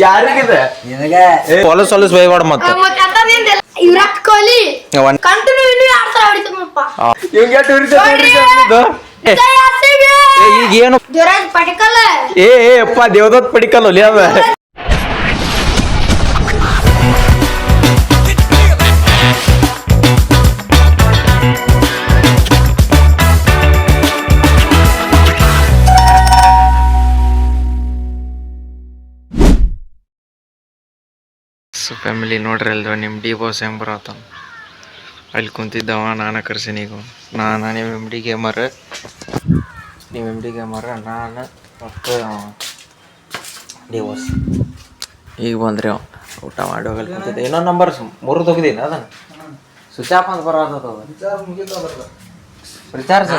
ಯಾರಿಗಿದೆ ಹೊಲಸ್ ಬೈವಾಡ ಮತ್ತ ವಿರಾಟ್ ಕೊಹ್ಲಿ ಕಂಟಿನ್ಯೂ ಇನ್ನೂ 2 ಸಾವಿರ ಹೊಡಿತಾನಪ್ಪ. ಈಗ ಏನು ದೇವರಾಜ್ ಪಡಿಕಲ್ ಅಪ್ಪ ದೇವದತ್ ಪಡಿಕಲ್ ಒಲಿ ಅದ ಫ್ಯಾಮಿಲಿ ನೋಡ್ರಿ ಅಲ್ವ ನಿಮ್ಮ ಡಿ ಬಾಸ್ ಹೆಂಗೆ ಬರತ್ತಾನ ಅಲ್ಲಿ ಕುಂತಿದ್ದವ ನಾನು ಕರ್ಸೀನಿ ಈಗ ನಾನು ನಿಮ್ಮ ಎಮ್ ಡಿ ಗೇಮರ್ ನಾನು ಮತ್ತು ಡಿ ಬಾಸ್ ಈಗ ಬಂದ್ರಿ ಅವ ಊಟ ಮಾಡಿ ಹೋಗಲ್ ಕುಂತಿದ್ದೆ ಇನ್ನೊಂದು ನಂಬರ್ 3 ತೆಗ್ದೀನಿ ಅದನ್ನು ಸ್ವಿಚ್ ಆಫ್ ಅಂತ ಬರೋದು ರಿಚಾರ್ಜ್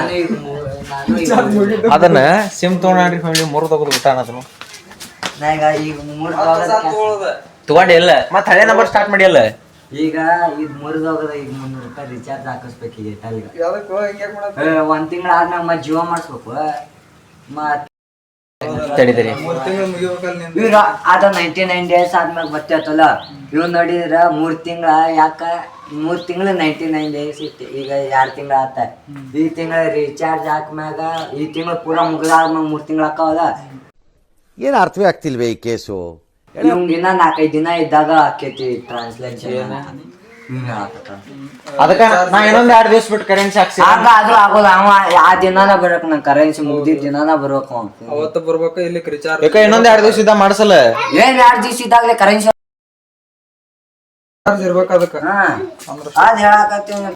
ಅದನ್ನ ಸಿಮ್ ತೊಗೊಂಡ್ರಿ ಫ್ಯಾಮಿಲಿ 3 ತೆಗೆದು ಊಟ ಅನ್ನೋದನ್ನು ತಗೊಂಡಿ ಇಲ್ಲ ಮತ್ತೆ ಹಳೆ ನಂಬರ್ ಸ್ಟಾರ್ಟ್ ಮಾಡಿ ಅಲ್ಲ ಈಗ ಇದು ಮುರಿದೋಗದ ಈಗ 300 ರೂಪಾಯಿ ರಿಚಾರ್ಜ್ ಹಾಕಿಸ್ಬೇಕು ಈಗ ಒಂದ್ ತಿಂಗಳ ಆದ್ಮ್ಯಾಗ ಮತ್ತೆ ಜಿಯೋ ಮಾಡಿಸ್ಬೇಕು ತಡಿದ್ರಿ ಅದ 99 ಡೇಸ್ ಆದ್ಮ್ಯಾಗ ಬರ್ತೈತಲ್ಲ ಇವ್ ನೋಡಿದ್ರ 3 ತಿಂಗಳ ಯಾಕ 3 ತಿಂಗಳ 99 ಡೇಸ್ ಇತ್ತು ಈಗ 2 ತಿಂಗಳ ಆತ ಈ ತಿಂಗಳ ರಿಚಾರ್ಜ್ ಹಾಕ್ಮ್ಯಾಗ ಈ ತಿಂಗಳ ಪೂರಾ ಮುಗಿದಾದ್ಮ್ಯಾಗ 3 ತಿಂಗಳ ಹಾಕವಲ್ಲ ಏನು ಅರ್ಥವೇ ಆಗ್ತಿಲ್ವೇ ಈ ಕೇಸು ದಿನ 4-5 ದಿನ ಇದ್ದಾಗ ಆಕೈತಿ ಟ್ರಾನ್ಸ್ಲೇಷನ್ ಅದಕ್ಕ ನಾ ಇನ್ನೊಂದ್ 2 ದಿವಸ ಬಿಟ್ಟು ಕರೆನ್ಸಿ ಹಾಕ್ಸಿ ಅದು ಆಗೋಲ್ಲ ಅವ ಆ ದಿನಾನ ಬರ್ಬೇಕು ನಂಗೆ ಕರೆನ್ಸಿ ಮುಗ್ದಿದ್ ದಿನಾನ ಬರ್ಬೇಕು ಅವತ್ತು ಬರ್ಬೇಕು ಇಲ್ಲಿ ರಿಚಾರ್ಜ್ ಯಾಕ ಇನ್ನೊಂದ್ 2 ದಿವಸ ಇದ್ದ ಮಾಡ್ಸಲ್ಲ ಏನ್ 2 ದಿವಸ ಇದ್ದಾಗಲೇ ಕರೆನ್ಸಿ ಇರ್ಬೇಕು ಅದಕ್ಕ ಅದ್ ಹೇಳಕತ್ತೀನಿ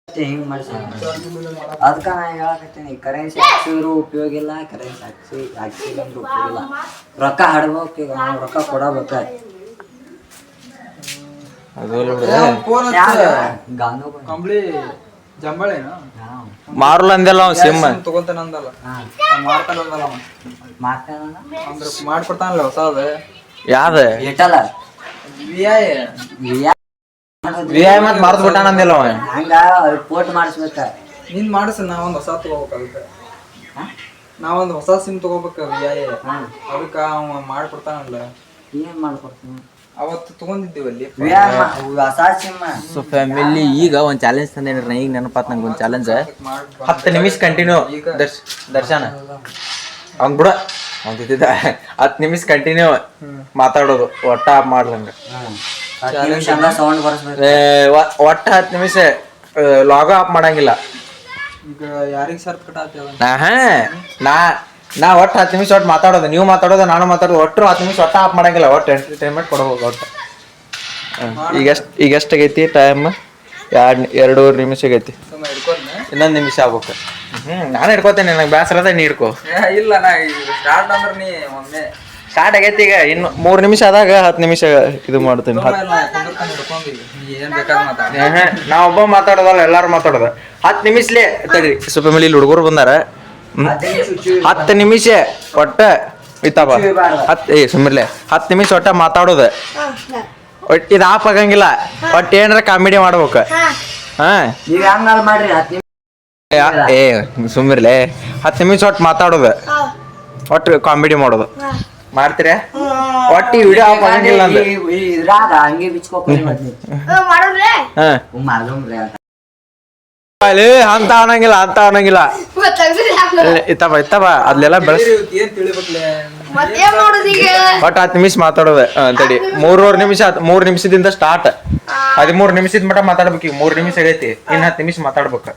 ಹಿಂಗ್ ಮಾಡ್ಸ ಅದಕ್ಕ ನಾ ಹೇಳಕತ್ತೀನಿ ಕರೆನ್ಸಿ ಹಾಕ್ಸಿದ್ರು ಉಪಯೋಗ ಇಲ್ಲ ಕರೆನ್ಸಿ ಹಾಕ್ಸಿಲ್ಲ ಅಂದ್ರೆ ಉಪಯೋಗ ಇಲ್ಲ ರೊಕ್ಕ ಹಡ್ಬೇಕು ಈಗ ನಾವು ರೊಕ್ಕ ಕೊಡಬೇಕ ಕಂಬಳಿ ಜಂಬಳೇನ ಮಾರಲ್ಲ ಅಂದಲ್ಲ ಅವ ಸಿಮ್ ತಗೊಂತಾನಂದಲ್ಲ ಮಾಡ್ತಾನಂದಲ್ಲ ಅಂದ್ರೆ ಮಾಡ್ಕೊಡ್ತಾನಲ್ಲ ಹೊಸದ ಯಾವ್ದ ಏಟಲ್ಲ ವಿ ಐ ಮತ್ ಮಾರ್ದ್ ಬಿಟ್ಟಾನ ಅಂದಿಲ್ಲ ಅವ ಹಂಗ ರಿಪೋರ್ಟ್ ಮಾಡಿಸ್ಬೇಕ ನೀನ್ ಮಾಡಿಸ ನಾವೊಂದ್ ಹೊಸ ತಗೋಬೇಕು ಅದಕ್ಕೆ ನಾವೊಂದ್ ಹೊಸ ಸಿಮ್ ತಗೋಬೇಕು ಅದಕ್ಕ ಅವ ಮಾಡ್ಕೊಡ್ತಾನಲ್ಲ ಏನ್ ಮಾಡ್ಕೊಡ್ತೀನಿ ಅವತ್ತು ತಗೊಂಡಿದ್ದೀವಲ್ಲಿ ಹೊಸ ಸಿಮ್ ಸೊ ಫ್ಯಾಮಿಲಿ ಈಗ ಒಂದ್ ಚಾಲೆಂಜ್ ತಂದೇನ್ರಿ ಈಗ ನೆನಪಾತ್ ನಂಗೆ ಒಂದ್ ಚಾಲೆಂಜ್ 10 ನಿಮಿಷ ಕಂಟಿನ್ಯೂ ದರ್ಶನ ಅವ್ನ್ ಬಿಡ ಅಂತಿದ್ದ 10 ನಿಮಿಷ ಕಂಟಿನ್ಯೂ ಮಾತಾಡೋದು ಒಟ್ಟ ಮಾಡ್ಲಂಗ ಸೌಂಡ್ ಬರ್ಸ್ಬೇಕು ಒಟ್ಟ 10 ನಿಮಿಷ ಲಾಗ್ ಆಫ್ ಮಾಡಂಗಿಲ್ಲ ಈಗ ಯಾರಿಗ್ ಸರ್ತ್ ಕಟ್ಟಾತೇವ ನಾ ಒಟ್ಟು 10 ನಿಮಿಷ ಒಟ್ಟು ಮಾತಾಡೋದು ನೀವು ಮಾತಾಡೋದು ನಾನು ಮಾತಾಡೋದು ಒಟ್ಟು 10 ನಿಮಿಷ ಒಟ್ಟ ಆಫ್ ಮಾಡಂಗಿಲ್ಲ ಒಟ್ಟು ಎಂಟರ್ಟೈನ್ಮೆಂಟ್ ಕೊಡಬೇಕು ಒಟ್ಟು ಈಗ ಎಷ್ಟಾಗೈತಿ ಟೈಮ್ 2 ನಿಮಿಷ ಆಗೈತಿ ಇನ್ನೊಂದು ನಿಮಿಷ ಆಗ್ಬೇಕು ನಾನು ಹಿಡ್ಕೋತೇನೆ ನನಗೆ ಬೇಸರ ಅದ ನೀ ಹಿಡ್ಕೋ ಇಲ್ಲ ನಾ ಸ್ಟಾರ್ಟ್ ಅಂದ್ರೆ ನೀ ಒಮ್ಮೆ ಸ್ಟಾರ್ಟ್ ಆಗೈತಿ ಈಗ ಇನ್ನು 3 ನಿಮಿಷ ಆದಾಗ 10 ನಿಮಿಷ ಇದು ಮಾಡ್ತೀನಿ ಏನ್ ಬೇಕಾದ್ರೆ ಮಾತಾಡ ನಾ ಒಬ್ಬ ಮಾತಾಡೋದಲ್ಲ ಎಲ್ಲಾರು ಮಾತಾಡೋದು 10 ನಿಮಿಷಲೇ ತಡಿ ಸ್ವಲ್ಪ ಮೇಲೆ ಇಲ್ಲಿ ಹುಡುಗರು ಬಂದಾರ 10 ನಿಮಿಷ ಒಟ್ಟ ಇತ್ತಪ್ಪ ಸುಮ್ಮಿರ್ಲೆ 10 ನಿಮಿಷ ಒಟ್ಟ ಮಾತಾಡೋದು ಒಟ್ಟು ಇದು ಆಫ್ ಆಗಂಗಿಲ್ಲ ಒಟ್ಟು ಏನಾರ ಕಾಮಿಡಿ ಮಾಡ್ಬೇಕು ಹಾ ಈಗ ಹಂಗ ಮಾಡ್ರಿ ಸುಮ್ಮಿರ್ಲೆ 10 ನಿಮಿಷ ಒಟ್ಟು ಮಾತಾಡೋದು ಒಟ್ಟು ಕಾಮಿಡಿ ಮಾಡೋದು ಮಾಡ್ತೀರ ಒಟ್ಟು ಈ ವಿಡಿಯೋ ಆಫ್ ಆಗಂಗಿಲ್ಲ ಅಂದ್ರೆ ಇದ್ರಾಗ ಹಂಗೆ ಬಿಚ್ಕೋರಿ ಅಂತ ಅನ್ನಂಗಿಲ್ಲ ಇತ್ತಪ್ಪ ಅದ್ಲೆಲ್ಲ ಬೆಳೆಸ್ ಒಟ್ಟು 10 ನಿಮಿಷ ಮಾತಾಡೋದು ತಡಿ 3 ನಿಮಿಷ 3 ನಿಮಿಷದಿಂದ ಸ್ಟಾರ್ಟ್ 13 ನಿಮಿಷದ ಮಟ ಮಾತಾಡ್ಬೇಕು ಈಗ 3 ನಿಮಿಷ ಆಗೈತಿ ಇನ್ನು 10 ನಿಮಿಷ ಮಾತಾಡ್ಬೇಕು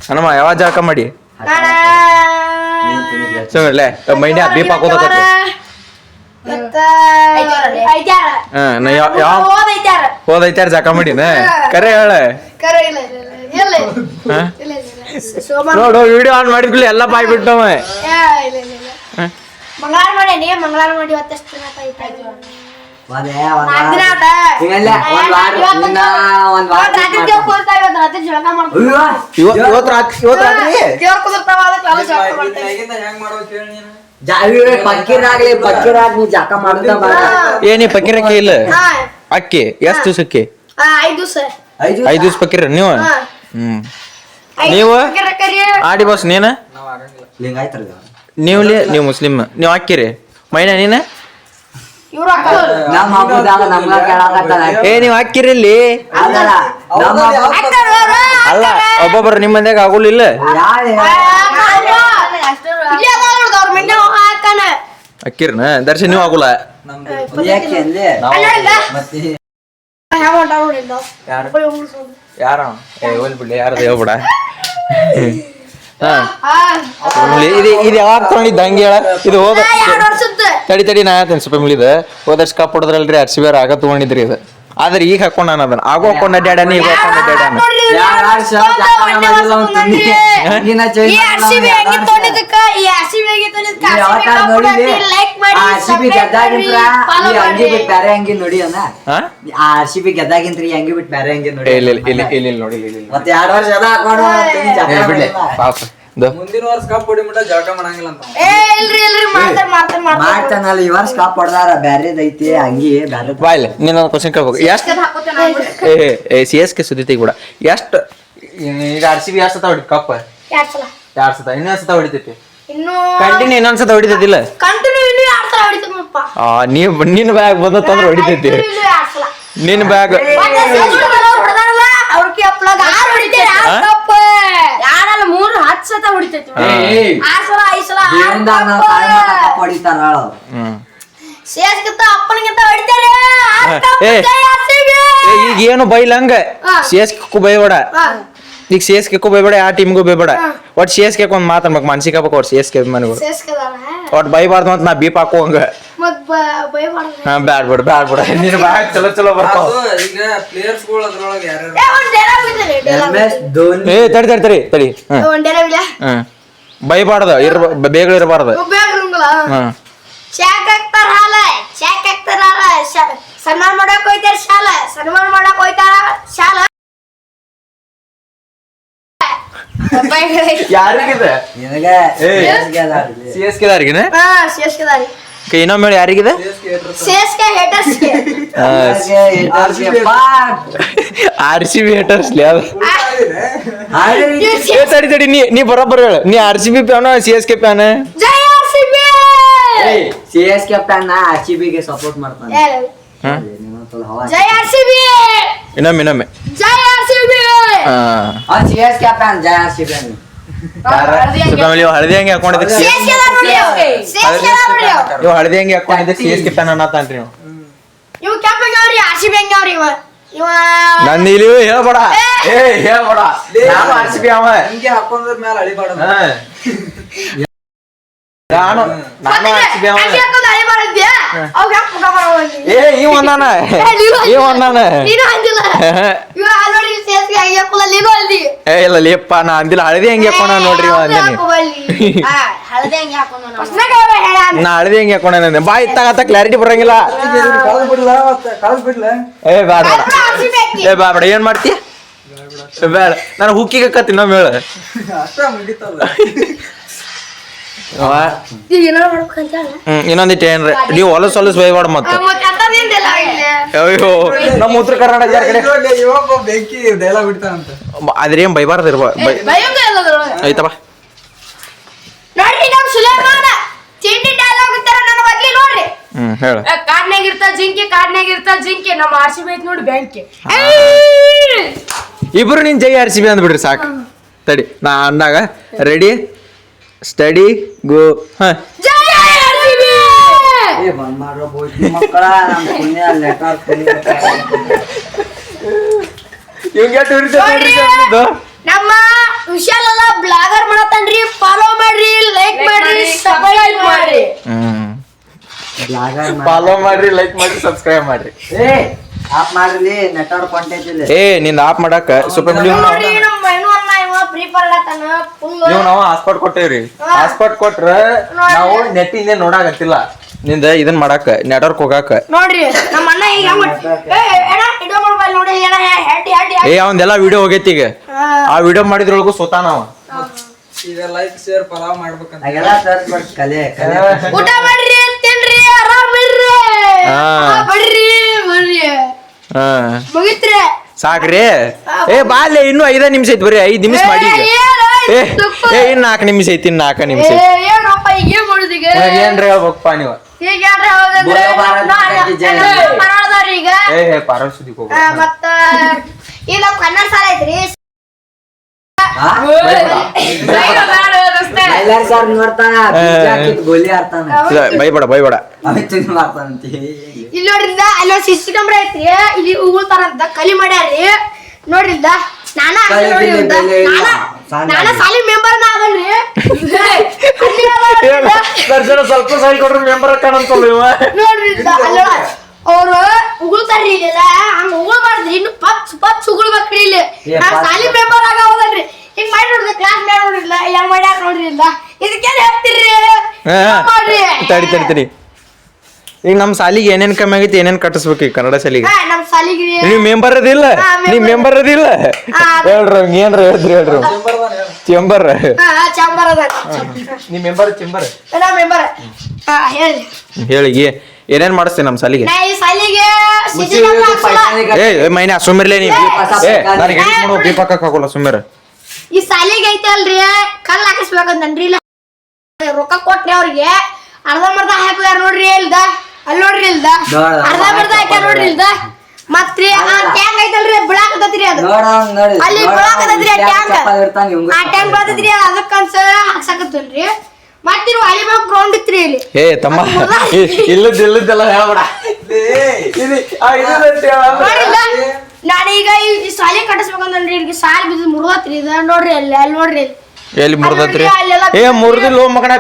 ಹನುಮ ಯಾವಾಗ ಜಾಕ ಮಾಡಿ ಸುಮ್ಮನೆ ಮೈಂಡಿ ದೀಪ ಹಾಕೋದಕ್ಕೆ ಹೋದೈತಾರ ಜಾಕ ಮಾಡಿನ ಕರೆ ಹೇಳ ನೋಡು ವಿಡಿಯೋ ಆನ್ ಮಾಡಿದ್ವಿ ಎಲ್ಲ ಬಾಯ್ ಬಿಟ್ಟವ ಮಂಗಳಾರ ಮಾಡಿ ಏನಿ ಪಕ್ಕಿರಕ್ಕೆ ಇಲ್ಲ ಅಕ್ಕಿ ಎಷ್ಟು ದಿವಸಕ್ಕೆ 5 ದಿವಸ ಪಕ್ಕಿರ ನೀವು ನೀವು ಆಡಿ ಬಾಸ್ ನೀನು ನೀವು ಮುಸ್ಲಿಮ್ ನೀವು ಹಾಕಿರಿ ಮೈನಾ ನೀನು ಇವ್ರು ಅಕ್ಕ ನಮ್ಮ ಹಬ್ಬದಾಗ ನಮ್ಗ ಕೇಳಾಕತ್ತಾರ ಏ ನೀವ್ ಹಾಕಿರಿ ಇಲ್ಲಿ ಅದಲ್ಲ ನಮ್ಮ ಹಬ್ಬ ಅಕ್ಕರು ಅವ್ರು. ಅಲ್ಲ ಒಬ್ಬೊಬ್ರು ನಿಮ್ಮ ಮಂದ್ಯಾಗ ಆಗುಲಿಲ್ಲ ಯಾರು ಇಲ್ಲಿ ಅದಾವ ನೋಡ್ದು ಅವ್ರ ಮಂಡ್ಯ ಹಾಕನ ಅಕ್ಕಿರ್ನ ದರ್ಶನ್ ನೀವು ಆಗುಲ್ಲ ಯಾಕೆ ಅಲ್ಲಿ ಮತ್ತೆ ಹ್ಯಾಂಗ ಹೊಂಟಾವ ನೋಡಿಲ್ಲ ಯಾರು ಯಾರ ಏ ಹೋಲ್ ಬಿಡ್ಲಿ ಯಾರ್ದು ಹೇಳ್ಬಿಡ ಇದು ಯಾವಾಗ ತಗೊಂಡಿದ್ದ ಹಂಗೆ ಹೇಳ ಇದು ಹೋದ 2 ವರ್ಷದ ತಡಿ ನಾ ಹೇಳ್ತೇನೆ ಸ್ವಲ್ಪ ಮಿಳಿದ ಹೋದ ವರ್ಷ ಕಪ್ ಹೊಡೆದ್ರಲ್ರಿ RCB ಆಗ ತಗೊಂಡಿದ್ರಿ ಇದು ಆದ್ರೆ ಈಗ ಹಾಕೊಂಡ್ ನಾನು ಅದನ್ನ ಆಗೋ ಹಾಕೊಂಡ ಅಡ್ಯಾಡಾನ ಈಗ ಹಾಕೊಂಡ ಅಡ್ಯಾಡಾನ ಅಂಗಿ ಬಿಟ್ಟು ಬೇರೆ ಅಂಗಿ ನೋಡಿ ಅಣ್ಣ RCB ಗೆದ್ದಾಗಿಂತ್ರಿ ಅಂಗಿ ಬಿಟ್ಟು ಬೇರೆ ಅಂಗಿ ನೋಡಿ ಇಲ್ಲ ನೋಡಿ ಮತ್ತೆ 2 ವರ್ಷ ಎಲ್ಲ ಬಿಡ್ಲೆ ಹಾಕೊಂಡು ಪಾಪ ಮುಂದಿನ ವರ್ಷ ಕಪ್ ಹೊಡಿ ಮಟ್ಟ ಜಳಕ ಮಾಡಂಗಿಲ್ಲ ಅಂತ ಮಾಡ್ತಾನಲ್ಲ ಈ ವರ್ಷ ಕಾಪ್ ಹೊಡ್ದಾರ ಬ್ಯಾರೇದೈತಿ ಅಂಗಿ ಬ್ಯಾರೆ ಬಾಯ್ಲೆ ನೀನು ಕ್ವಶನ್ ಕೇಳ್ಬೇಕು ಎಷ್ಟು CSK ಸುದ್ದಿ ತೆಗಿಬಿಡ ಎಷ್ಟು ಈಗ RCB ಎಷ್ಟು ಸತ ಹೊಡಿ ಕಪ್ 2 ಸತ ಇನ್ನೊಂದ್ ಸತ ಹೊಡಿತೈತಿ ಇನ್ನು ಕಂಟಿನ್ಯೂ ಇನ್ನೊಂದ್ ಸತ ಹೊಡಿತೈತಿಲ್ಲ ಕಂಟಿನ್ಯೂ ಇನ್ನೂ 2 ಸಲ ಹೊಡಿತೀನಪ್ಪ ನಿನ್ ಬ್ಯಾಗ್ ಬಂದಂದ್ರೆ ಹೊಡಿತೈತಿ ನಿನ್ ಬ್ಯಾಗ್ ಅವ್ರಿಗೆ ಅಪ್ಲಾಗ 6 ಹೊಡಿತೇವೆ 6 ಕಪ್ 2 3 10 ಸತ ಹೊಡಿತೈತಿ 6 ಸಲ 5 ಸಲ ಜೀವನದಾಗ ನಾವು ತಾಯಿ ಮಗ ಕಾಪ್ ಹೊಡಿತಾರ ಸೇಸ್ಗಿಂತ ಅಪ್ಪನಿಗಿಂತ ಹೊಡಿತಾರೆ 6 ಕಪ್ ಏ. ಜೈ RCB. ಈಗ ಏನು ಬೈಲಂಗ CSK ಬೈಬೇಡ ಈಗ CSK ಬೈಬೇಡ ಆ ಟೀಮ್ಗೂ ಬೈಬೇಡ ಒಟ್ CSK ಒಂದ್ ಮಾತಾಡ್ಬೇಕು ಮನ್ಸಿಗೆ ಹಾಕ್ಬೇಕು ಅವ್ರು CSK ಮನೆಗಳು ಸೇಸ್ಕದಾನ ಒಟ್ ಬೈಬಾರ್ದು ಅಂತ ನಾ ಬೀಪ್ ಹಾಕೋಂಗ ಮತ್ ಬೈಬಾರ್ದು ಬ್ಯಾಡ್ ಬಿಡ ನಿನ್ ಬ್ಯಾಗ್ ಚಲೋ ಬರ್ತಾವ ಈಗ ಪ್ಲೇಯರ್ಸ್ ಗಳು ಅದ್ರೊಳಗೆ ಯಾರ್ಯಾರು ಒಂದ್ ಡೈಲಾಗ್ ಬಿದ್ದರೆ MS ಧೋನಿ ಏ ತಡಿ ಒಂದ್ ಡೈಲಾಗ್ ಇಲ್ಲ ಬೈಬಾರ್ದು ಬೇಗ ಇರಬಾರ್ದು ಬೇಗ್ರಂಗಲ್ಲ ಚಾಕ್ ಹಾಕ್ತಾರ ಸನ್ಮಾನ ಮಾಡಕ್ ಹೋಯ್ತಾರ ಸನ್ಮಾನ ಮಾಡಕ್ ಹೋಯ್ತಾರ ಶಾಲ ಯಾರಿಗಿದೆ ನಿನಗೆ CSK ದಾರಿಗಿನ ಸೇಸ್ಕದಾರಿ ಇನ್ನೊಮ್ಮೆ ಹೇಳಿ ಯಾರಿಗಿದೆ ಸೇಸ್ಕ ಹೇಟರ್ಸ್ಗೆ RCB ಹೇಟರ್ಸ್ಲಿ ಅದು ತಡಿ ನೀ ಬರೋಬ್ಬರ ಹೇಳು ನೀ RCB ಫ್ಯಾನ CSK ಫ್ಯಾನ ಜೈ RCB. CSK ಫ್ಯಾನ್ RCB ಗೆ ಸಪೋರ್ಟ್ ಮಾಡ್ತಾನೆ ಜೈ RCB. ಇನ್ನೊಮ್ಮೆ ಜೈ RCB. CSK ಫ್ಯಾನ್ ಜೈ RCB ಹಳದಿ ಹಂಗೆ ಹಾಕೊಂಡಿದ್ದಕ್ಕೆ ಸೇಸ್ಕದಾರ ನೋಡಿ ಇವ್ ಹಳದಿ ಹಂಗೆ ಹಾಕೊಂಡಿದ್ದಕ್ಕೆ CSK ಫ್ಯಾನ್ ಅನ್ನತಾನ್ರಿ ನೀವು ಇವ್ ಕೆಂಪಂಗ ಅವ್ರಿ RCB ಹಂಗ ಅವ್ರಿ ಇವ ನನ್ನ ಇಲ್ಲಿ ಹೇಳ್ಬೇಡ ಹೇಳ್ಬೇಡ ನಾನು RCB ಅವ ಹಿಂಗೆ ಹಾಕೊಂಡ್ರ ಮೇಲೆ ಅಳಿಬಾರ್ದು ನಾನು RCB ಅವ ಏ ಇವ್ ಒಂದಾನ ನೀನು ಅಂದಿಲ್ಲ ಇವ ನೋಡಿ ಸೇಸ್ಗೆ ಹಂಗೆ ಹಾಕಲ್ಲ ನೀನು ಅಂದಿ ಇಲ್ಲ ಲೇಪ್ಪ ನಾ ಅಂದಿಲ್ಲ ಹಳದಿ ಹಂಗೆ ಹಾಕೋಣ ನೋಡ್ರಿ ಇವ ಅಂದೇನಿ ಹಳದಿ ಹಂಗೆ ಹಾಕೊಂಡು ನಾ ಹಳದಿ ಹಂಗೆ ಹಾಕೋಣ ಬಾಯ್ ಇತ್ತಾಗತ್ತ ಕ್ಲಾರಿಟಿ ಬರಂಗಿಲ್ಲ ಕಳ್ಸ್ಬಿಡ್ಲ ಏ ಬೇಡ ಏನ್ ಮಾಡ್ತಿ ಬೇಡ ನಾನು ಹುಕ್ಕಿಗೆ ಕತ್ತಿ ಇನ್ನೊಮ್ಮೆ ಹೇಳ ಅಷ್ಟ ಮುಗಿತದ ಇನ್ನೊಂದಿಟ್ಟು ಏನ್ರಿ ನೀವು ಹೊಲಸ್ ಬೈಬಾರ್ದು ಮತ್ತೆ ಅಯ್ಯೋ ನಮ್ಮ ಉತ್ತರ ಕರ್ನಾಟಕ ಯಾರ ಕಡೆ ಇವೊಬ್ಬ ಬೆಂಕಿ ಡೈಲಾಗ್ ಬಿಡ್ತಾನಂತ ಅದ್ರೇನ್ ಬೈಬಾರ್ದು ಐತಪ್ಪ ನೋಡ್ರಿ ನಮ್ ಸುಲೇಮಾನ ಚೀಟಿ ಡೈಲಾಗ್ ಇರ್ತಾರ ನನ್ನ ಬದ್ಲಿ ನೋಡ್ರಿ ಹೇಳ ಕಾಡ್ನಾಗ ಇರ್ತಾ ಜಿಂಕೆ ನಮ್ಮ RCB ಐತ್ ನೋಡಿ ಬ್ಯಾಂಕ್ ಇಬ್ರು ನೀನ್ ಜೈ RCB ಅಂದ್ಬಿಡ್ರಿ ಸಾಕು ತಡಿ ನಾ ಅಂದಾಗ ರೆಡಿ ಸ್ಟಡಿ ಗೋ ಜೈ RCB. ಬಂದ್ ಮಾಡ್ರೋ ಬೋಯ್ತಿ ಮಕ್ಕಳ ನಮ್ ಪುಣ್ಯ ಲೆಟರ್ ನೋಡ್ರಿ, ನಮ್ಮ ವಿಶಾಲ್ ಎಲ್ಲ ಬ್ಲಾಗರ್ ಮಾಡತಾನ್ರಿ ಫಾಲೋ ಮಾಡ್ರಿ ಲೈಕ್ ಮಾಡ್ರಿ ಸಬ್ಸ್ಕ್ರೈಬ್ ಮಾಡ್ರಿ ಫಾಲೋ ಮಾಡ್ರಿ ಲೈಕ್ ಮಾಡ್ರಿ ಸಬ್ಸ್ಕ್ರೈಬ್ ಮಾಡ್ರಿ ಆಪ್ ಮಾಡ್ರಿ ನೆಟ್ವರ್ಕ್ ಕೊಂಟೈತಿಲ್ಲ ಏ ನಿಂದ ಆಪ್ ಮಾಡಾಕ ಸ್ವಲ್ಪ ನೋಡ್ರಿ ನಮ್ಮ ಮೆನು ಅನ್ನ ಇವ ಫ್ರೀ ಫೈರ್ ಆಡತಾನ ಫುಲ್ ನೀವು ನಾವು ಹಾಸ್ಪಾಟ್ ಕೊಟ್ಟೇವ್ರಿ ಹಾಸ್ಪಾಟ್ ಕೊಟ್ರ ನಾವು ನೆಟ್ಟಿಂದ ನೋಡಾಕತ್ತಿಲ್ಲ ನಿಂದ ಇದನ್ ಮಾಡಾಕ ನೆಟ್ವರ್ಕ್ ಹೋಗಾಕ ನೋಡ್ರಿ ನಮ್ಮ ಅಣ್ಣ ಈಗ ವಿಡಿಯೋ ಮೊಬೈಲ್ ನೋಡಿ ಏ ಅವಂದೆಲ್ಲ ವಿಡಿಯೋ ಹೋಗೈತಿ ಈಗ ಆ ವಿಡಿಯೋ ಮಾಡಿದ್ರೊಳಗೂ ಸೋತಾ ನಾವ ಈಗ ಲೈಕ್ ಶೇರ್ ಪಲಾವ್ ಮಾಡ್ಬೇಕಂತ ಹಾಗೆಲ್ಲ ಸರ್ಚ್ ಮಾಡಿ ಕಲೆ ಊಟ ಮಾಡ್ರಿ ತಿನ್ರಿ ಆರಾಮಿರ್ರಿ ಬರ್ರಿ ಮುಗಿತ್ರಿ ಸಾಕ್ರಿ ಏ ಬಾಲ್ಯ ಇನ್ನು 5 ನಿಮಿಷ ಐತಿ ಬರೀ 5 ನಿಮಿಷ ಮಾಡಿ ಏ ಇನ್ 4 ನಿಮಿಷ ಐತಿ ಇನ್ 4 ನಿಮಿಷ ಐತಿ ಏನಪ್ಪ ಈಗ ಏನ್ ಮಾಡುದೀಗ ಏನ್ರಿ ಹೇಳ್ಬೇಕಪ್ಪ ನೀವು ಈಗ ಹೇಳ್ರಿ ಹೌದಂದ್ರೆ ಬೋಲೋ ಭಾರತ್ ಜೈ. ಪರವಾಳದಾರಿ ಈಗ ಪಾರಲ್ ಸುದ್ದಿಗೆ ಹೋಗ ಮತ್ತ ಈಗ ನಮ್ ಕನ್ನಡ ಸಾಲ ಐತ್ರಿ ಮೈಲಾರ್ ಸರ್ ನೋಡ್ತಾನ ಪಿಜ್ಜಾ ಹಾಕಿದ್ ಗೋಲಿ ಆಡ್ತಾನ ಬೈಬೇಡ ಅವಿತ್ತು ಮಾಡ್ತಾನಂತ ಇಲ್ಲಿ ನೋಡ್ರಿಂದ ಅಲ್ಲಿ ಒಂದು ಸಿಸಿ ಕ್ಯಾಮ್ರಾ ಐತ್ರಿ ಇಲ್ಲಿ ಉಗುಳ್ತಾರಂತ ಕಲಿ ಮಾಡ್ಯಾರಿ ನೋಡ್ರಿಂದ ನಾನ ಕಲಿ ನೋಡ್ರಿಂದ ಬೆಲೆ ಇಲ್ಲ. ನಾನ ಸಾಲಿ ಮೆಂಬರ್ ನಾ ಅದನ್ರಿ ದರ್ಶನ ಸ್ವಲ್ಪ ಸೈಡ್ ಕೊಡ್ರಿ ಮೆಂಬರ್ ಕಾಣಂತಲ್ಲ ಇವ ನೋಡ್ರಿಂದ ಅಲ್ಲ ಅವ್ರು ಉಗುಳ್ತಾರ್ರಿ ಇಲ್ಲೆಲ್ಲ ಹಂಗ ಉಗುಳ್ಬಾರ್ದ್ರಿ ಇನ್ನು ಪಚ್ ಉಗುಳ್ಬೇಕ್ರಿ ಇಲ್ಲಿ ನಾ ಸಾಲಿ ಮೆಂಬರ್ ಆಗವಲ್ರಿ ಹಿಂಗ್ ಮಾಡಿ ನೋಡ್ರಿ ಕ್ಲಾಸ್ ಮಾಡಿ ನೋಡ್ರಿಲ್ಲ ಯಾವ ಮಾಡ್ಯಾಕ ನೋಡ್ರಿಲ್ಲ ಇದಕ್ಕೇನ್ ಹೇಳ್ತೀರಿ ಮಾಡ್ರಿ ತಡಿ ಈಗ ನಮ್ ಸಾಲಿಗೆ ಏನೇನ್ ಕಮ್ಮಿ ಆಗೈತಿ ಏನೇನ್ ಕಟ್ಟಿಸ್ಬೇಕು ಈಗ ಕನ್ನಡ ಶಾಲಿಗೆ ನಮ್ ಸಾಲಿಗೆ ನೀವ್ ಮೆಂಬರ್ ಅದಿಲ್ಲ ನೀವ್ ಮೆಂಬರ್ ಅದಿಲ್ಲ ಹೇಳ್ರಿ ಏನ್ರ ಹೇಳ್ರಿ ಚೇಂಬರ್ ಚಾಂಬರ್ ಅದ ನೀವ್ ಚೇಂಬರ್ ನಾ ಮೆಂಬರ್ ಹೇಳಿ ಹೇಳಿ ಏನೇನ್ ಮಾಡಿಸ್ತೀನಿ ನಮ್ ಸಾಲಿಗೆ ನಾ ಈ ಸಾಲಿಗೆ ಸಿಸಿ ಕ್ಯಾಮ್ರಾ ಹಾಕ್ಸಲ್ಲ. ಮೈನಾ ಸುಮ್ಮಿರ್ಲೇ ನೀ ನನಗೆ ಎಡಿಟ್ ಮಾಡೋ ದೀಪಕ್ ಹಾಕೋಲ್ಲ ಸುಮ್ಮಿರ ಈ ಸಾಲಿಗೆ ಐತಲ್ರಿ ಕಲ್ ಹಾಕಿಸ್ಬೇಕಂತನ್ರಿ ಇಲ್ಲ ರೊಕ್ಕ ಕೊಟ್ರಿ ಅವ್ರಿಗೆ ಅರ್ಧಂಬರ್ಧ ಹಾಕ್ಯಾರ ನೋಡ್ರಿ ಇಲ್ದ ಅಲ್ಲಿ ನೋಡ್ರಿ ಇಲ್ದ ಅರ್ಧಂಬರ್ಧ ಹಾಕ್ಯಾರ ನೋಡ್ರಿ ಇಲ್ದ ಮತ್ರಿ ಆ ಟ್ಯಾಂಕ್ ಐತಲ್ರಿ ಬಿಳಾಕತೈತ್ರಿ ಅದು ಅಲ್ಲಿ ಬಿಳಾಕತೈತ್ರಿ ಆ ಟ್ಯಾಂಕ್ ಆ ಟ್ಯಾಂಕ್ ಬರ್ತೈತ್ರಿ ಅದಕ್ಕನ್ಸ ಹಾಕ್ಸಾಕತ್ತನ್ರಿ ಮತ್ತಿರು ವಾಲಿಬಾಲ್ ಗ್ರೌಂಡ್ ಇತ್ರಿ ಇಲ್ಲಿ ತಮ್ಮ ಇಲ್ಲದ್ದೆಲ್ಲ ಹೇಳ್ಬೇಡ ನೋಡಿಲ್ಲ ನಾನೀಗ ಈ ಸಾಲಿ ಕಟ್ಟಿಸ್ಬೇಕಂದ್ರಿ ಇಲ್ಲಿ ಸಾಲಿ ಬಿದ್ದು ಮುರಿದತ್ರಿ ಇದ ನೋಡ್ರಿ ಅಲ್ಲಿ ಅಲ್ಲಿ ನೋಡ್ರಿ ಎಲ್ಲಿ ಮುರ್ದತ್ರಿ ಮುರ್ದಿಲ್ಲ ಮಗನ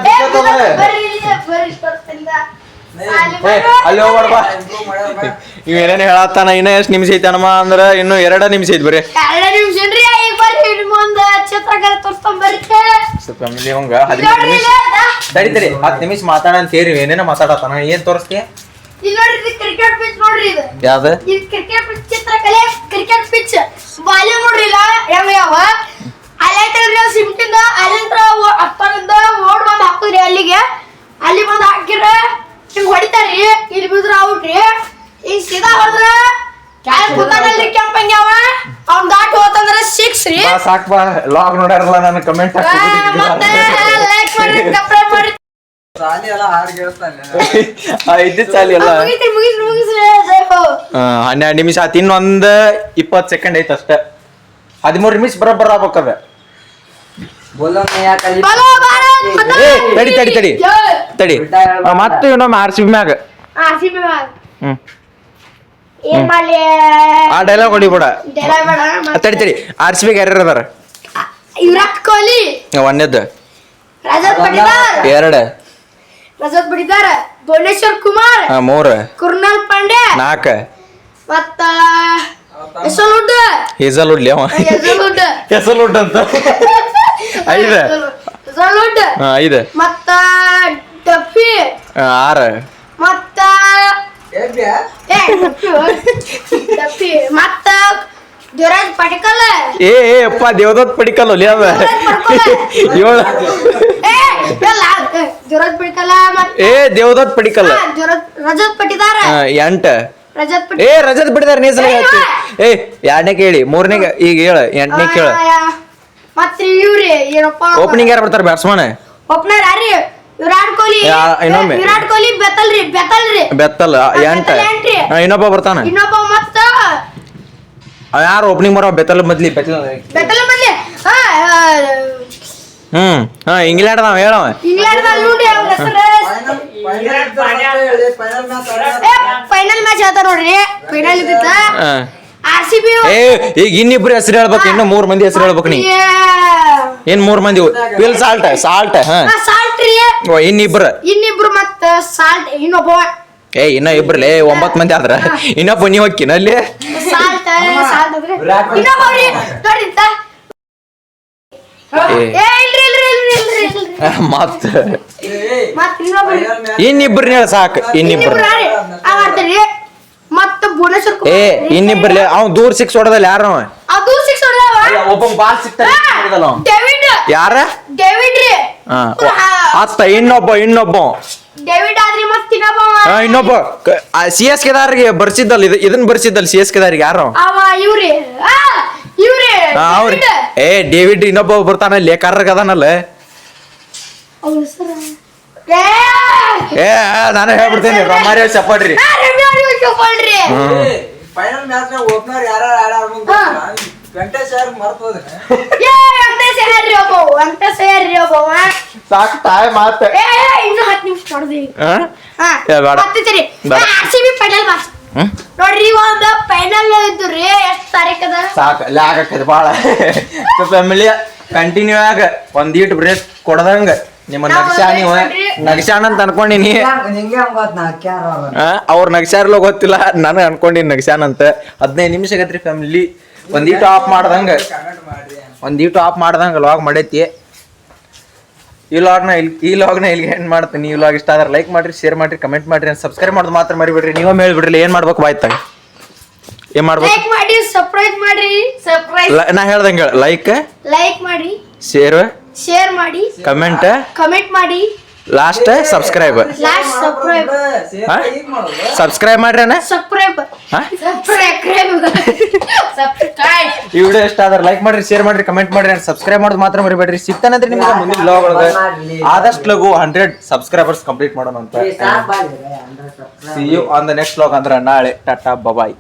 ಅಲ್ಲಿ ಹೋಗ್ಬಾರ್ಬಾ ಇವ್ ಏನೇನ್ ಹೇಳತ್ತಾನ ಇನ್ನ ಎಷ್ಟ್ ನಿಮಿಷ ಐತನಮ್ಮ ಅಂದ್ರ ಇನ್ನು 2 ನಿಮಿಷ ಐತ್ ಬರೀ 2 ನಿಮಿಷ ಏನ್ರಿ ಈಗ ಬರ್ರಿ ನಿಮ್ಗೊಂದು ಚಿತ್ರಕಲೆ ತೋರಿಸ್ಕೊಂಡ್ ಬರ್ತೆ ಫ್ಯಾಮಿಲಿ ಹಂಗ 15 ನಿಮಿಷ ತಡಿ 10 ನಿಮಿಷ ಮಾತಾಡ ಅಂತ ಹೇಳಿ ಏನೇನ ಮಾತಾಡತಾನ ಏನ್ ತೋರಿಸ್ತೀಯ ಇಲ್ಲಿ ನೋಡ್ರಿ ಕ್ರಿಕೆಟ್ ಪಿಚ್ ನೋಡ್ರಿ ಇದು ಯಾವ್ದ ಇದು ಕ್ರಿಕೆಟ್ ಪಿಚ್ ಚಿತ್ರಕಲೆ ಕ್ರಿಕೆಟ್ ಪಿಚ್ ಬಾಲ್ಯ ನೋಡ್ರಿ ಇಲ್ಲ ಯಾವ ಅಲ್ಲೈತಲ್ರಿ ಸಿಮ್ಟಿಂದ ಅಲ್ಲಿಂದ ಅಪ್ಪನಿಂದ ಓಡ್ ಬಂದ್ ಹಾಕುದ್ರಿ ಅಲ್ಲಿಗೆ ಅಲ್ಲಿ ಬಂದ್ ಹಾಕಿರ ಹಿಂಗ್ ಹೊಡಿತಾರ್ರಿ ಇಲ್ಲಿ ಬಿದ್ರ ಔಟ್ರಿ ಈಗ ಸೀದಾ ಹೊಡೆದ್ರ ಕೂತಾನಲ್ಲಿ ಕೆಂಪಂಗಿ ಅವ ಅವ್ನ್ ದಾಟ್ ಹೋತಂದ್ರ 6 ರೀ ಸಾಕ್ ಬಾ ಲಾಗ್ ನೋಡ್ಯಾರಲ್ಲ ನಾನು ಕಮೆಂಟ್ ಮತ್ತೆ ಲೈಕ್ ಮಾಡಿ ಸಬ್ಸ್ಕ್ರೈಬ್ ಮಾಡಿ ಸಾಲಿ ಎಲ್ಲ ಹಾಡ್ ಕೇಳಿಸ್ತಾನೆ ಇದ್ದ ಚಾಲಿ ಎಲ್ಲ ಮುಗಿಸ್ರಿ ಜೈ ಹೋ 12 ನಿಮಿಷ ಆತ್ ಇನ್ನೊಂದ್ 20 ಸೆಕೆಂಡ್ ಐತ್ ಅಷ್ಟ 13 ನಿಮಿಷ ಬರೋಬ್ಬರ ಆಗ್ಬೇಕದ ಬೋಲೋ ನಯಾ ಕಲಿ ಬಲೋ ಭಾರತ್ ತಡಿ ಮತ್ತೆ ಇನ್ನೊಮ್ಮೆ RCB ಮ್ಯಾಗ RCB ಹ್ಮ್ ಏನ್ ಮಾಡ್ಲಿ ಆ ಡೈಲಾಗ್ ಹೊಡಿಬೇಡ ಡೈಲಾಗ್ ಬೇಡ ತಡಿ RCB ಯಾರ್ಯಾರು ಅದಾರ ವಿರಾಟ್ ಕೊಹ್ಲಿ ಒಂದೇದ್ದು ರಜತ್ ಪಟಿದಾರ್ 2 ರಜತ್ ಪಟಿದಾರ್ ಭುವನೇಶ್ವರ್ ಕುಮಾರ್ 3 ಕುರ್ನಾಲ್ ಪಾಂಡ್ಯ 4 ಮತ್ತ ಹೆಸಲ್ವುಡ್ ಹೇಸಲ್ವುಡ್ ಅವ ಹೆಸಲ್ವುಡ್ ಅಂತ 5 ಹೆಸಲ್ವುಡ್ 5 ಮತ್ತ ಡಫಿ 6 ಮತ್ತ ಡಫಿ ಮತ್ತ ಧ್ರುವರಾಜ್ ಪಡಿಕಲ್ ಅಪ್ಪ ದೇವದತ್ ಪಡಿಕಲ್ ಒಲಿ ಅದ 7 ಧ್ರುವರಾಜ್ ಪಡಿಕಲ್ ದೇವದತ್ ಪಡಿಕಲ್ ರಜತ್ ಪಟಿದಾರ 8 ರಜತ್ ರಜತ್ ಬಿಡಿದಾರ ನೀ ಸಲ ಹೇಳ್ತಿ 2ನೇ ಕೇಳಿ 3ನೇ ಈಗ ಹೇಳ 8ನೇ ಕೇಳ ಮತ್ತೆ ಇವ್ರಿ ಏನಪ್ಪ ಓಪನಿಂಗ್ ಯಾರು ಬರ್ತಾರ ಬ್ಯಾಟ್ಸ್ಮನ್ ಓಪನರ್ ಯಾರಿ ವಿರಾಟ್ ಕೊಹ್ಲಿ ಇನ್ನೊಮ್ಮೆ ವಿರಾಟ್ ಕೊಹ್ಲಿ ಬೆತ್ತಲ್ 8 ಇನ್ನೊಬ್ಬ ಬರ್ತಾನ ಇನ್ನೊಬ್ಬ ಮತ್ತ ಯಾರು ಓಪನಿಂಗ್ ಬರೋ ಬೆತ್ತಲ್ ಮೊದ್ಲಿ ಬೆತ್ತಲ್ ಬದ್ಲಿ ಇಂಗ್ಲೆಂಡ್ ನಾವ್ ಹೇಳವ ಇಂಗ್ಲೆಂಡ್ ನೋಡಿ ಅವ್ರ ಹೆಸರು ಫೈನಲ್ ಮ್ಯಾಚ್ ಹೇಳ್ತಾರ ನೋಡ್ರಿ ಫೈನಲ್ ಇದ್ದಿತ್ತ RCB ಈಗ ಇನ್ನಿಬ್ರು ಹೆಸರು ಹೇಳ್ಬೇಕು ಇನ್ನು 3 ಮಂದಿ ಹೆಸರು ಹೇಳ್ಬೇಕು ನೀ ಏನ್ 3 ಮಂದಿ ಪಿಲ್ ಸಾಲ್ಟ್ ಸಾಲ್ಟ್ ರೀ ಇನ್ನಿಬ್ರು ಮತ್ತ ಸಾಲ್ಟ್ ಇನ್ನೊಬ್ಬ ಇನ್ನ ಇಬ್ರಲೇ 9 ಮಂದಿ ಆದ್ರ ಇನ್ನೊಬ್ಬ ನೀ ಹೋಗ್ಕಿನ ಅಲ್ಲಿ ಸಾಲ್ಟ್ ಅಂದ್ರೆ ಇನ್ನೊಬ್ಬ ನೋಡ್ರಿ ಮತ್ತ ಇನ್ನೊಬ್ಬ ಇನ್ನಿಬ್ರನ್ನ ಹೇಳ ಸಾಕು ಇನ್ನಿಬ್ರು ಮತ್ತ ಭುವನೇಶ್ವರ್ ಇನ್ನಿಬ್ರಲೇ ಅವ್ ದೂರ 6 ಹೊಡೆದಲ್ಲ ಯಾರ ಅದು 6 ಹೊಡೆದವ ಒಬ್ಬ ಬಾಲ್ ಸಿಕ್ತಾನ ಡೇವಿಡ್ ಯಾರ ಡೇವಿಡ್ ರೀ ಅತ್ತ ಇನ್ನೊಬ್ಬ ಡೇವಿಡ್ ಆದ್ರಿ ಮತ್ತ ಇನ್ನೊಬ್ಬ CSK ದಾರಿಗೆ ಬರ್ಸಿದ್ದಲ್ಲ ಇದನ್ನ ಬರ್ಸಿದ್ದಲ್ಲ CSK ದಾರಿಗೆ ಯಾರು ಅವ ಇವ್ರಿ ಅವ್ರಿ ಡೇವಿಡ್ ಇನ್ನೊಬ್ಬ ಬರ್ತಾನ ಲೇಖಾರ್ಗ ಅದಾನಲ್ಲ ಏ ನಾನು ಹೇಳ್ಬಿಡ್ತೀನಿ ರೊಮಾರಿ ಚಪ್ಪಾಡ್ರಿ ಫೈನಲ್ ಮ್ಯಾಚ್ ಓಪನರ್ ಯಾರು ಮುಂದೆ ವೆಂಕಟೇಶ್ ಯಾರು ಮರ್ತೋದ್ರೆ ಸಾಕು ತಾಯಿ ಮಾತ ಇನ್ನು 10 ನಿಮಿಷ ನೋಡ್ದಿ ಬೇಡ ನೋಡ್ರಿ ಒಂದು ಫೈನಲ್ ಇದ್ದು ರೀ ಎಷ್ಟು ತಾರೀಕು ಅದ ಸಾಕು ಲ್ಯಾಗ್ ಆಕೈತಿ ಭಾಳ ಫ್ಯಾಮಿಲಿ ಕಂಟಿನ್ಯೂ ಆಗ ಒಂದೀಟ್ ಬ್ರೇಕ್ ಕೊಡದಂಗ ನಿಮ್ಮ ನಗಸ್ಯಾಣ ಅಂತ ಅನ್ಕೊಂಡಿನಿ ನಿಂಗೆ ಹಂಗ ಗೊತ್ತ ನಾ ಕ್ಯಾರ ಅವ್ರ ನಗಸ್ಯಾರ್ಲೋ ಗೊತ್ತಿಲ್ಲ ನಾನು ಅನ್ಕೊಂಡಿನಿ ನಗಸ್ಯಾನ ಅಂತ 15 ನಿಮಿಷ ಆಗತ್ರಿ ಫ್ಯಾಮಿಲಿ ಒಂದೀಟು ಆಫ್ ಮಾಡ್ದಂಗ ಲಾಗ್ ಮಾಡೈತಿ ಈ ಲಾಗ್ನ ಇಲ್ಲಿಗೆ ಎಂಡ್ ಮಾಡ್ತೀನಿ. ಈ ಲಾಗ್ ಇಷ್ಟ ಆದ್ರೆ ಲೈಕ್ ಮಾಡ್ರಿ, ಶೇರ್ ಮಾಡ್ರಿ, ಕಮೆಂಟ್ ಮಾಡ್ರಿ, ಸಬ್ಸ್ಕ್ರೈಬ್ ಮಾಡೋದು ಮಾತ್ರ ಮರಿಬೇಡ್ರಿ. ನೀವೇ ಹೇಳ್ಬಿಡ್ರಿ ಏನ್ ಮಾಡ್ಬೇಕು ಬಾಯ್ತಾಗ ಏನ್ ಮಾಡ್ಬೇಕು? ಲೈಕ್ ಮಾಡಿ, ಸಬ್ಸ್ಕ್ರೈಬ್ ಮಾಡಿ, ನಾ ಹೇಳ್ದಂಗ ಲೈಕ್ ಮಾಡಿ, ಶೇರ್ ಮಾಡಿ, ಕಮೆಂಟ್ ಮಾಡಿ, ಲಾಸ್ಟ್ ಸಬ್ಸ್ಕ್ರೈಬ್ ಸಬ್ಸ್ಕ್ರೈಬ್ ಮಾಡ್ರಿ ಅಣ್ಣ. ಈ ವಿಡಿಯೋ ಇಷ್ಟ ಆದ್ರೆ ಲೈಕ್ ಮಾಡ್ರಿ, ಶೇರ್ ಮಾಡ್ರಿ, ಕಮೆಂಟ್ ಮಾಡ್ರಿ, ಸಬ್ಸ್ಕ್ರೈಬ್ ಮಾಡೋದು ಮಾತ್ರ ಮರಿಬೇಡ್ರಿ. ಸಿಗ್ತಾನಂದ್ರೆ ನಿಮ್ಗೆ ಮುಂದಿನ ಬ್ಲಾಗ್ ಒಳಗೆ ಆದಷ್ಟು ಲಗು 100 ಸಬ್ಸ್ಕ್ರೈಬರ್ಸ್ ಕಂಪ್ಲೀಟ್ ಮಾಡೋಣ ಅಂತ. See you on the next vlog ಅಂದ್ರೆ ನಾಳೆ. ಟಾಟಾ ಬಾಯ್.